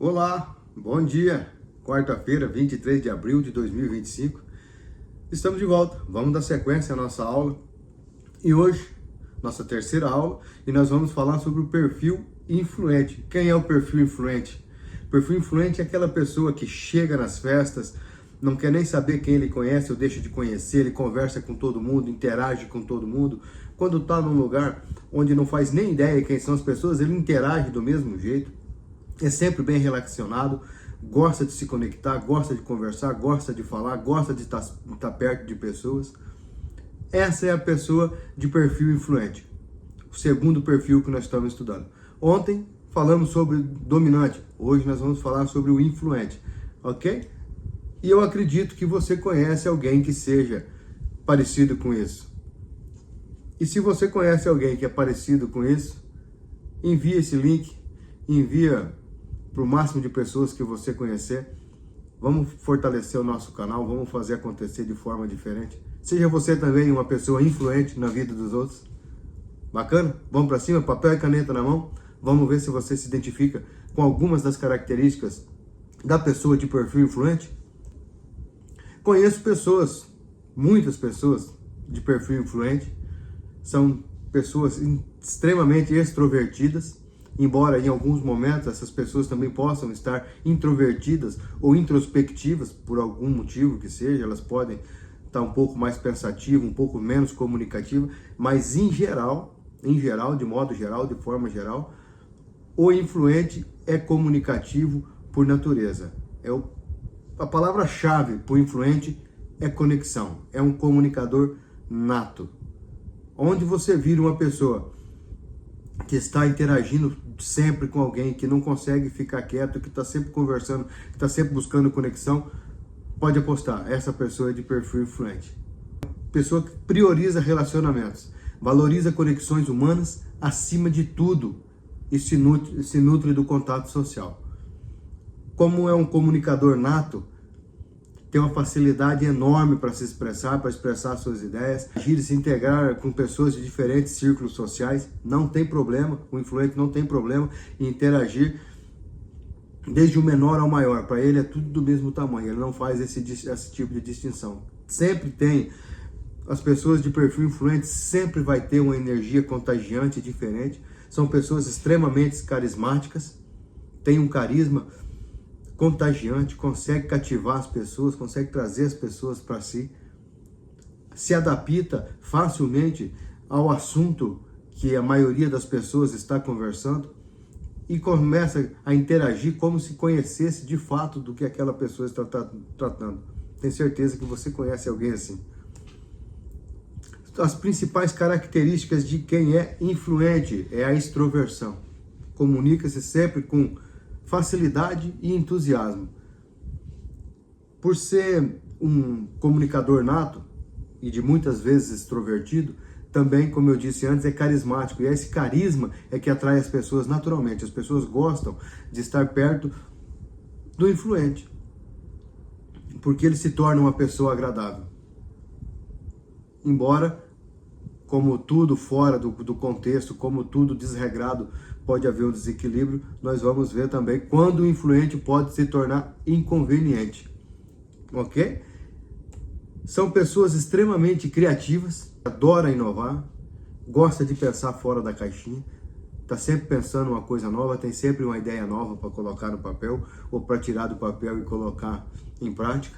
Olá, bom dia, quarta-feira, 23 de abril de 2025, estamos de volta, vamos dar sequência à nossa aula e hoje, nossa terceira aula, e nós vamos falar sobre o perfil influente. Quem é o perfil influente? O perfil influente é aquela pessoa que chega nas festas, não quer nem saber quem ele conhece ou deixa de conhecer, ele conversa com todo mundo, interage com todo mundo. Quando está num lugar onde não faz nem ideia quem são as pessoas, ele interage do mesmo jeito. É sempre bem relacionado, gosta de se conectar, gosta de conversar, gosta de falar, gosta de estar perto de pessoas. Essa é a pessoa de perfil influente. O segundo perfil que nós estamos estudando. Ontem falamos sobre dominante, hoje nós vamos falar sobre o influente, ok? E eu acredito que você conhece alguém que seja parecido com isso. E se você conhece alguém que é parecido com isso, envia esse link, envia para o máximo de pessoas que você conhecer. Vamos fortalecer o nosso canal, vamos fazer acontecer de forma diferente. Seja você também uma pessoa influente na vida dos outros. Bacana? Vamos para cima, papel e caneta na mão. Vamos ver se você se identifica com algumas das características da pessoa de perfil influente. Conheço pessoas, muitas pessoas de perfil influente. São pessoas extremamente extrovertidas. Embora em alguns momentos essas pessoas também possam estar introvertidas ou introspectivas por algum motivo que seja, elas podem estar um pouco mais pensativas, um pouco menos comunicativas, mas em geral, de modo geral, de forma geral, o influente é comunicativo por natureza. A palavra-chave para o influente é conexão, é um comunicador nato. Onde você vira uma pessoa que está interagindo sempre com alguém, que não consegue ficar quieto, que está sempre conversando, que está sempre buscando conexão, pode apostar, essa pessoa é de perfil influente. Pessoa que prioriza relacionamentos, valoriza conexões humanas acima de tudo e se nutre do contato social. Como é um comunicador nato, tem uma facilidade enorme para se expressar, para expressar suas ideias, agir e se integrar com pessoas de diferentes círculos sociais, não tem problema, o influente não tem problema em interagir desde o menor ao maior, para ele é tudo do mesmo tamanho, ele não faz esse tipo de distinção. Sempre tem, as pessoas de perfil influente sempre vai ter uma energia contagiante diferente, são pessoas extremamente carismáticas, têm um carisma contagiante, consegue cativar as pessoas, consegue trazer as pessoas para si, se adapta facilmente ao assunto que a maioria das pessoas está conversando e começa a interagir como se conhecesse de fato do que aquela pessoa está tratando. Tenho certeza que você conhece alguém assim. As principais características de quem é influente é a extroversão. Comunica-se sempre com facilidade e entusiasmo. Por ser um comunicador nato e de muitas vezes extrovertido, também, como eu disse antes, é carismático. E esse carisma é que atrai as pessoas naturalmente. As pessoas gostam de estar perto do influente, porque ele se torna uma pessoa agradável. Embora, como tudo fora do contexto, como tudo desregrado, pode haver um desequilíbrio, nós vamos ver também quando o influente pode se tornar inconveniente, ok? São pessoas extremamente criativas, adoram inovar, gosta de pensar fora da caixinha, está sempre pensando uma coisa nova, tem sempre uma ideia nova para colocar no papel, ou para tirar do papel e colocar em prática.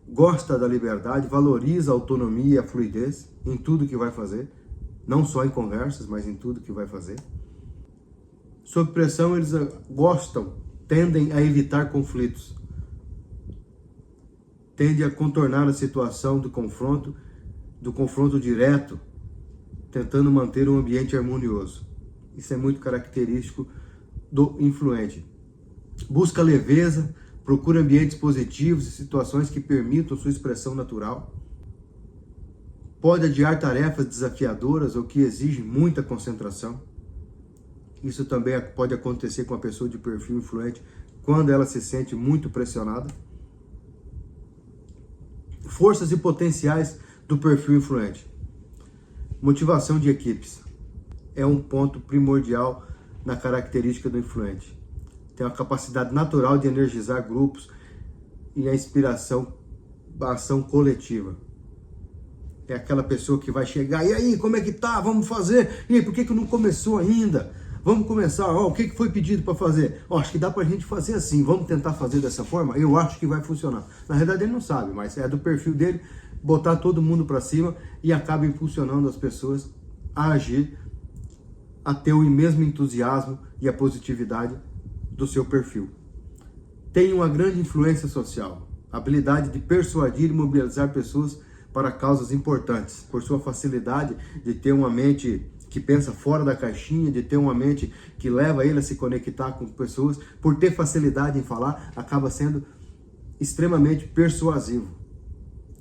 Gosta da liberdade, valoriza a autonomia e a fluidez em tudo que vai fazer, não só em conversas, mas em tudo que vai fazer. Sob pressão, eles tendem a evitar conflitos. Tendem a contornar a situação do confronto direto, tentando manter um ambiente harmonioso. Isso é muito característico do influente. Busca leveza, procura ambientes positivos e situações que permitam sua expressão natural. Pode adiar tarefas desafiadoras ou que exigem muita concentração. Isso também pode acontecer com a pessoa de perfil influente quando ela se sente muito pressionada. Forças e potenciais do perfil influente. Motivação de equipes é um ponto primordial na característica do influente. tem uma capacidade natural de energizar grupos e a inspiração, a ação coletiva. É aquela pessoa que vai chegar, e aí, como é que tá? Vamos fazer? E aí, por que não começou ainda? Vamos começar, o que foi pedido para fazer? Acho que dá pra gente fazer assim, vamos tentar fazer dessa forma? Eu acho que vai funcionar. Na verdade ele não sabe, mas é do perfil dele botar todo mundo para cima e acaba impulsionando as pessoas a agir, a ter o mesmo entusiasmo e a positividade do seu perfil. Tem uma grande influência social, habilidade de persuadir e mobilizar pessoas para causas importantes, por sua facilidade de ter uma mente que pensa fora da caixinha, de ter uma mente que leva ele a se conectar com pessoas, por ter facilidade em falar, acaba sendo extremamente persuasivo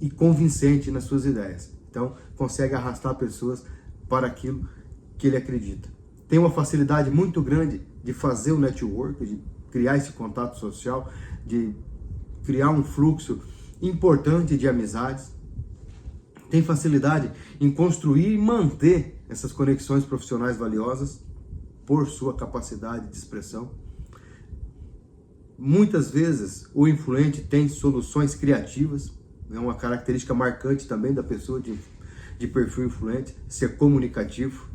e convincente nas suas ideias. Então, consegue arrastar pessoas para aquilo que ele acredita. Tem uma facilidade muito grande de fazer o network, de criar esse contato social, de criar um fluxo importante de amizades. Tem facilidade em construir e manter essas conexões profissionais valiosas por sua capacidade de expressão. Muitas vezes o influente tem soluções criativas, é uma característica marcante também da pessoa de perfil influente, ser comunicativo.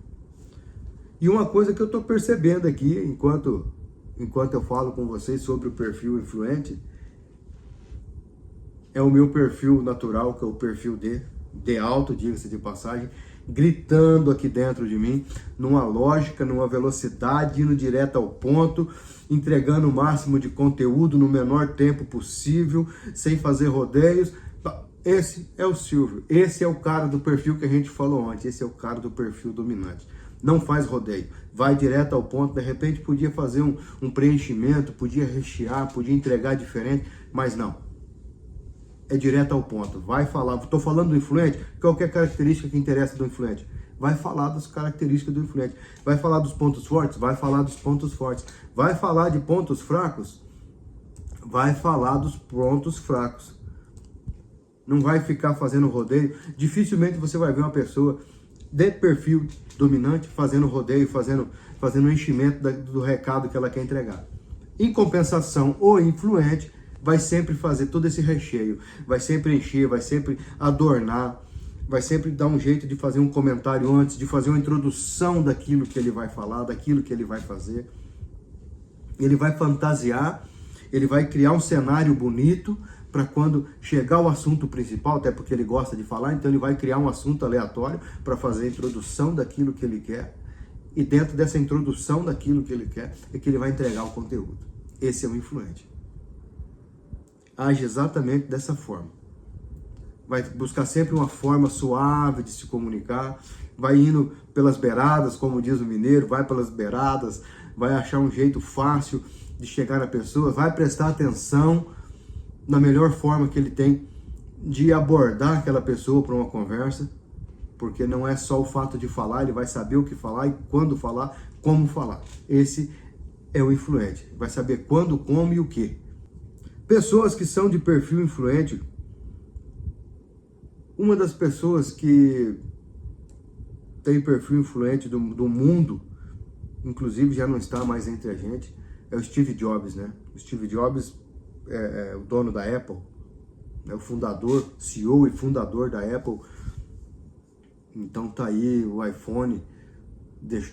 E uma coisa que eu estou percebendo aqui, enquanto eu falo com vocês sobre o perfil influente, é o meu perfil natural, que é o perfil de alto, diga-se de passagem, gritando aqui dentro de mim, numa lógica, numa velocidade, indo direto ao ponto, entregando o máximo de conteúdo no menor tempo possível, sem fazer rodeios. Esse é o Silvio, esse é o cara do perfil que a gente falou ontem, esse é o cara do perfil dominante. Não faz rodeio, vai direto ao ponto. De repente podia fazer um preenchimento, podia rechear, podia entregar diferente, mas não. É direto ao ponto, vai falar. Estou falando do influente, qualquer característica que interessa do influente, vai falar das características do influente. Vai falar dos pontos fortes, vai falar dos pontos fortes. Vai falar de pontos fracos, vai falar dos pontos fracos. Não vai ficar fazendo rodeio. Dificilmente você vai ver uma pessoa de perfil dominante fazendo rodeio, fazendo enchimento do recado que ela quer entregar. Em compensação, o influente vai sempre fazer todo esse recheio, vai sempre encher, vai sempre adornar, vai sempre dar um jeito de fazer um comentário antes, de fazer uma introdução daquilo que ele vai falar, daquilo que ele vai fazer. Ele vai fantasiar, ele vai criar um cenário bonito para quando chegar o assunto principal, até porque ele gosta de falar, então ele vai criar um assunto aleatório para fazer a introdução daquilo que ele quer, e dentro dessa introdução daquilo que ele quer, é que ele vai entregar o conteúdo. Esse é o influente. Age exatamente dessa forma. Vai buscar sempre uma forma suave de se comunicar, vai indo pelas beiradas, como diz o mineiro, vai pelas beiradas, vai achar um jeito fácil de chegar na pessoa, vai prestar atenção na melhor forma que ele tem de abordar aquela pessoa para uma conversa, porque não é só o fato de falar, ele vai saber o que falar e quando falar, como falar. Esse é o influente, vai saber quando, como e o que. Pessoas que são de perfil influente, uma das pessoas que tem perfil influente do mundo, inclusive já não está mais entre a gente, é o Steve Jobs, né? O Steve Jobs é o dono da Apple, é o fundador, CEO e fundador da Apple. Então tá aí o iPhone,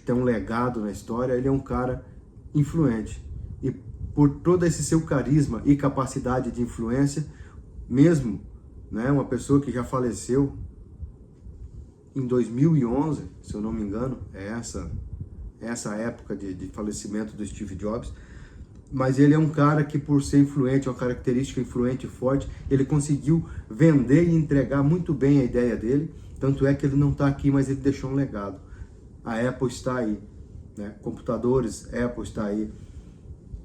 tem um legado na história. Ele é um cara influente, e por todo esse seu carisma e capacidade de influência, mesmo, né, uma pessoa que já faleceu em 2011, se eu não me engano, é essa época de falecimento do Steve Jobs. Mas ele é um cara que, por ser influente, uma característica influente e forte, ele conseguiu vender e entregar muito bem a ideia dele. Tanto é que ele não está aqui, mas ele deixou um legado. A Apple está aí, né? Computadores, Apple está aí,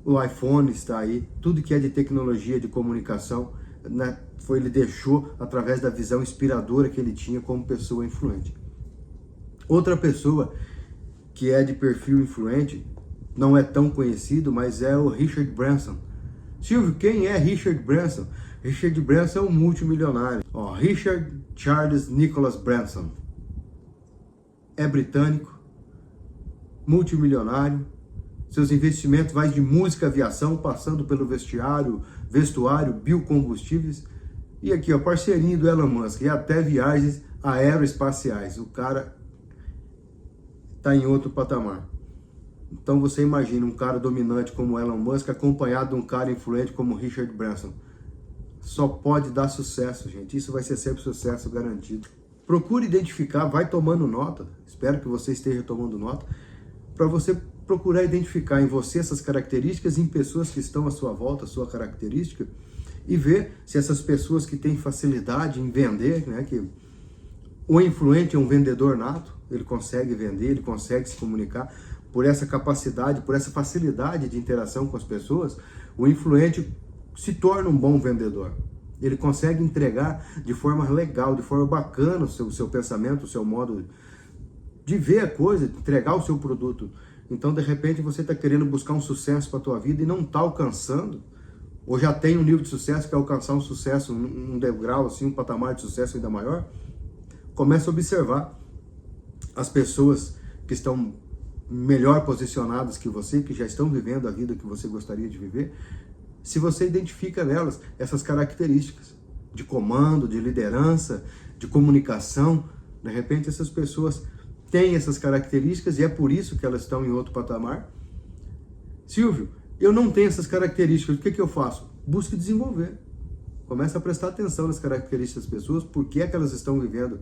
o iPhone está aí, tudo que é de tecnologia, de comunicação, né? Ele deixou através da visão inspiradora que ele tinha como pessoa influente. Outra pessoa que é de perfil influente, não é tão conhecido, mas é o Richard Branson. Silvio, quem é Richard Branson? Richard Branson é um multimilionário. Richard Charles Nicholas Branson. É britânico, multimilionário, Seus investimentos vai de música, aviação, passando pelo vestuário, biocombustíveis. E aqui, ó, parceirinho do Elon Musk, e até viagens aeroespaciais. O cara está em outro patamar. Então você imagina um cara dominante como Elon Musk acompanhado de um cara influente como Richard Branson. Só pode dar sucesso, gente. Isso vai ser sempre sucesso garantido. Procure identificar, vai tomando nota. Espero que você esteja tomando nota. Para você procurar identificar em você essas características, em pessoas que estão à sua volta, a sua característica, e ver se essas pessoas que têm facilidade em vender, né, que o influente é um vendedor nato, ele consegue vender, ele consegue se comunicar, por essa capacidade, por essa facilidade de interação com as pessoas, o influente se torna um bom vendedor. Ele consegue entregar de forma legal, de forma bacana o seu pensamento, o seu modo de ver a coisa, de entregar o seu produto. Então, de repente, você está querendo buscar um sucesso para a tua vida e não está alcançando, ou já tem um nível de sucesso, quer alcançar um sucesso, um degrau, assim, um patamar de sucesso ainda maior, começa a observar as pessoas que estão melhor posicionadas que você, que já estão vivendo a vida que você gostaria de viver, se você identifica nelas essas características de comando, de liderança, de comunicação. De repente essas pessoas têm essas características e é por isso que elas estão em outro patamar. Silvio, eu não tenho essas características, o que eu faço? Busque desenvolver. Começa a prestar atenção nas características das pessoas, por que é que elas estão vivendo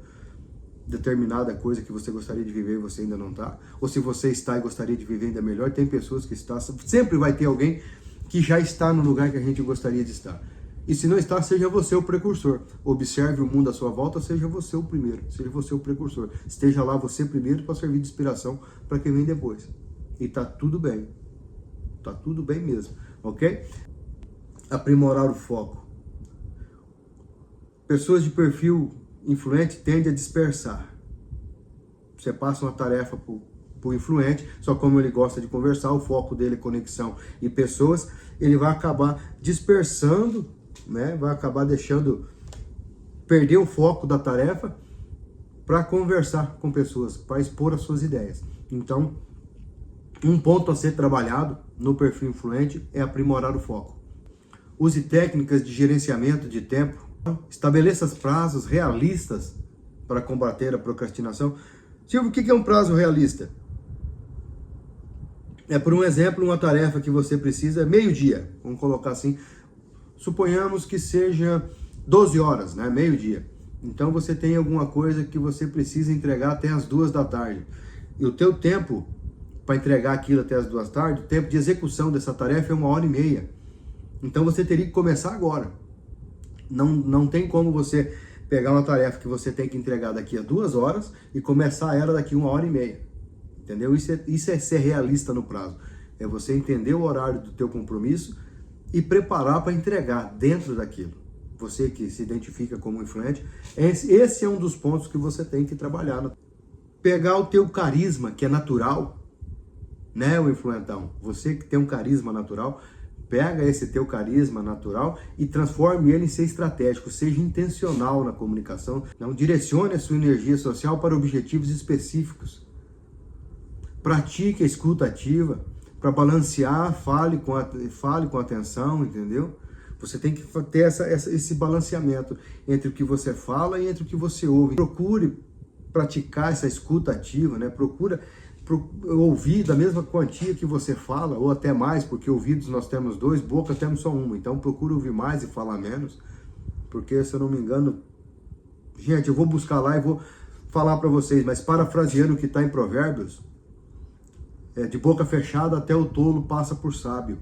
determinada coisa que você gostaria de viver e você ainda não está. Ou se você está e gostaria de viver ainda melhor, tem pessoas que estão. Sempre vai ter alguém que já está no lugar que a gente gostaria de estar. E se não está, seja você o precursor. Observe o mundo à sua volta, seja você o primeiro, seja você o precursor. Esteja lá você primeiro para servir de inspiração para quem vem depois. E tá tudo bem. Tá tudo bem mesmo, ok? Aprimorar o foco. Pessoas de perfil influente tendem a dispersar. Você passa uma tarefa para o influente, só como ele gosta de conversar, o foco dele é conexão e pessoas, ele vai acabar dispersando, né? Vai acabar deixando perder o foco da tarefa para conversar com pessoas, para expor as suas ideias. Então, um ponto a ser trabalhado no perfil influente é aprimorar o foco. Use técnicas de gerenciamento de tempo. Estabeleça prazos realistas para combater a procrastinação. Silvio, o que é um prazo realista? É, por um exemplo, uma tarefa que você precisa meio-dia. Vamos colocar assim. Suponhamos que seja 12 horas, né? Meio-dia. Então você tem alguma coisa que você precisa entregar até as 2 da tarde. E o teu tempo para entregar aquilo até as 2 da tarde, o tempo de execução dessa tarefa é 1h30. Então você teria que começar agora. Não tem como você pegar uma tarefa que você tem que entregar daqui a 2 horas e começar ela daqui a 1h30. Entendeu? Isso é ser realista no prazo. É você entender o horário do teu compromisso e preparar para entregar dentro daquilo. Você que se identifica como influente, esse é um dos pontos que você tem que trabalhar. Pegar o teu carisma, que é natural, né, o influentão? Você que tem um carisma natural, pega esse teu carisma natural e transforme ele em ser estratégico, seja intencional na comunicação. Não direcione a sua energia social para objetivos específicos. Pratique a escuta ativa para balancear, fale com atenção, entendeu? Você tem que ter esse balanceamento entre o que você fala e entre o que você ouve. Procure praticar essa escuta ativa, né? Procura ouvir da mesma quantia que você fala, ou até mais, porque ouvidos nós temos 2, boca temos só uma. Então procure ouvir mais e falar menos, porque se eu não me engano, gente, eu vou buscar lá e vou falar para vocês, mas parafraseando o que está em Provérbios, de boca fechada até o tolo passa por sábio.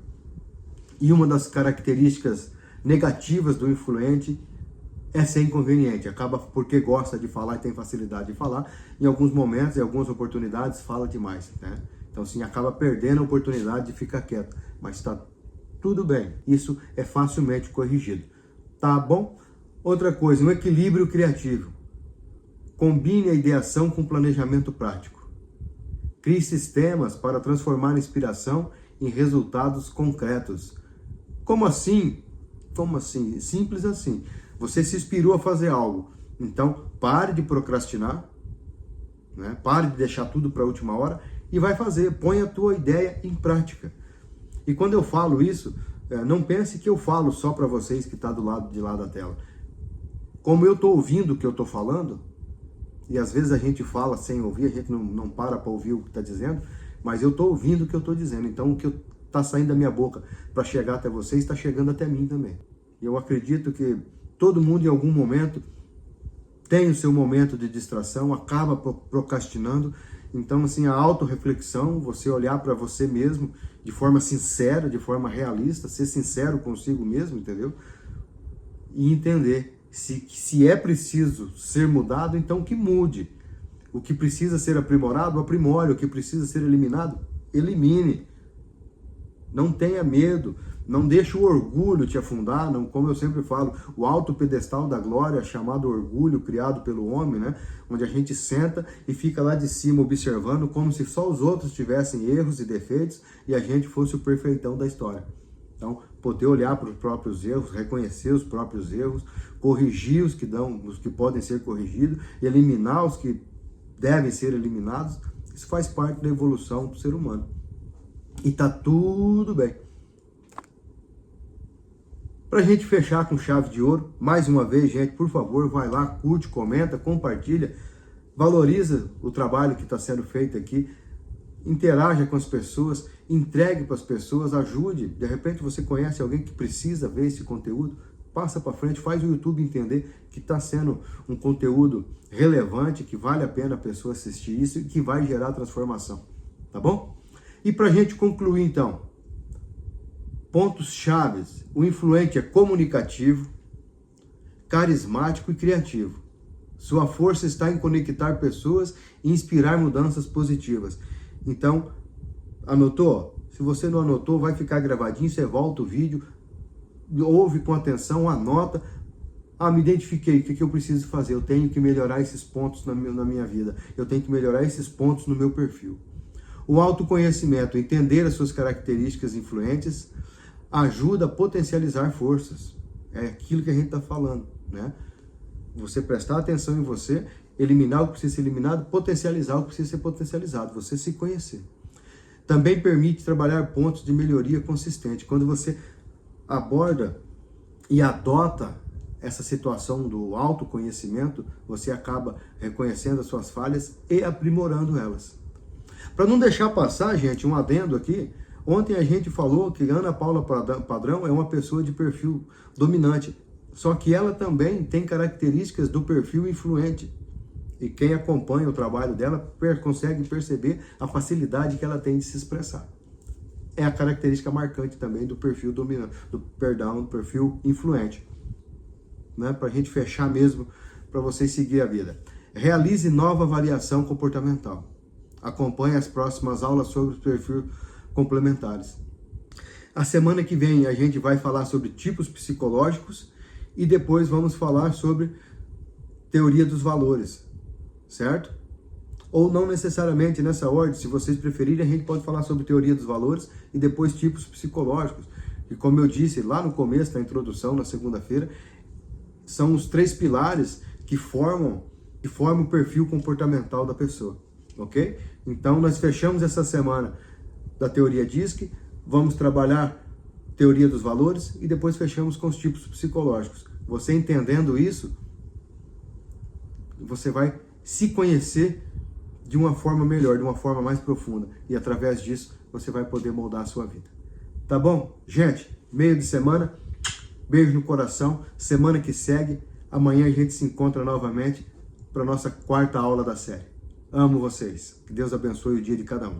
E uma das características negativas do influente é ser inconveniente, acaba porque gosta de falar e tem facilidade de falar, em alguns momentos, em algumas oportunidades, fala demais, né? Então, assim, acaba perdendo a oportunidade de ficar quieto, mas está tudo bem, isso é facilmente corrigido, tá bom? Outra coisa, um equilíbrio criativo. Combine a ideação com planejamento prático. Crie sistemas para transformar a inspiração em resultados concretos. Como assim? Como assim? Simples assim. Você se inspirou a fazer algo, então pare de procrastinar, né? Pare de deixar tudo para a última hora e vai fazer, põe a tua ideia em prática. E quando eu falo isso, não pense que eu falo só para vocês que está do lado de lá da tela. Como eu estou ouvindo o que eu estou falando, e às vezes a gente fala sem ouvir, a gente não para ouvir o que está dizendo, mas eu estou ouvindo o que eu estou dizendo. Então o que está saindo da minha boca para chegar até vocês, está chegando até mim também. E eu acredito que todo mundo em algum momento tem o seu momento de distração, acaba procrastinando. Então, assim, a autorreflexão, você olhar para você mesmo de forma sincera, de forma realista, ser sincero consigo mesmo, entendeu? E entender se é preciso ser mudado, então que mude. O que precisa ser aprimorado, aprimore. O que precisa ser eliminado, elimine. Não tenha medo. Não deixe o orgulho te afundar, não, como eu sempre falo, o alto pedestal da glória, chamado orgulho, criado pelo homem, né? Onde a gente senta e fica lá de cima observando como se só os outros tivessem erros e defeitos e a gente fosse o perfeitão da história. Então, poder olhar para os próprios erros, reconhecer os próprios erros, corrigir os que podem ser corrigidos, eliminar os que devem ser eliminados, isso faz parte da evolução do ser humano. E tá tudo bem. Pra gente fechar com chave de ouro, mais uma vez, gente, por favor, vai lá, curte, comenta, compartilha, valoriza o trabalho que está sendo feito aqui, interaja com as pessoas, entregue para as pessoas, ajude. De repente você conhece alguém que precisa ver esse conteúdo, passa para frente, faz o YouTube entender que está sendo um conteúdo relevante, que vale a pena a pessoa assistir isso e que vai gerar transformação, tá bom? E para a gente concluir então, pontos chaves: o influente é comunicativo, carismático e criativo. Sua força está em conectar pessoas e inspirar mudanças positivas. Então, anotou? Se você não anotou, vai ficar gravadinho, você volta o vídeo, ouve com atenção, anota. Me identifiquei, o que eu preciso fazer? Eu tenho que melhorar esses pontos na minha vida. Eu tenho que melhorar esses pontos no meu perfil. O autoconhecimento, entender as suas características influentes, ajuda a potencializar forças. É aquilo que a gente está falando, né? Você prestar atenção em você, eliminar o que precisa ser eliminado, potencializar o que precisa ser potencializado, você se conhecer. Também permite trabalhar pontos de melhoria consistente. Quando você aborda e adota essa situação do autoconhecimento, você acaba reconhecendo as suas falhas e aprimorando elas. Para não deixar passar, gente, um adendo aqui, ontem a gente falou que Ana Paula Padrão é uma pessoa de perfil dominante, só que ela também tem características do perfil influente. E quem acompanha o trabalho dela consegue perceber a facilidade que ela tem de se expressar. É a característica marcante também do perfil dominante, do perfil influente. Né? Para a gente fechar mesmo, para vocês seguir a vida. Realize nova avaliação comportamental. Acompanhe as próximas aulas sobre os perfis complementares. A semana que vem a gente vai falar sobre tipos psicológicos e depois vamos falar sobre teoria dos valores, certo? Ou não necessariamente nessa ordem, se vocês preferirem, a gente pode falar sobre teoria dos valores e depois tipos psicológicos. E como eu disse lá no começo da introdução, na segunda-feira, são os 3 pilares que formam o perfil comportamental da pessoa, ok? Então nós fechamos essa semana da teoria DISC, vamos trabalhar teoria dos valores e depois fechamos com os tipos psicológicos. Você entendendo isso, você vai se conhecer de uma forma melhor, de uma forma mais profunda. E através disso, você vai poder moldar a sua vida. Tá bom? Gente, meio de semana, beijo no coração. Semana que segue, amanhã a gente se encontra novamente para a nossa 4ª aula da série. Amo vocês. Que Deus abençoe o dia de cada um.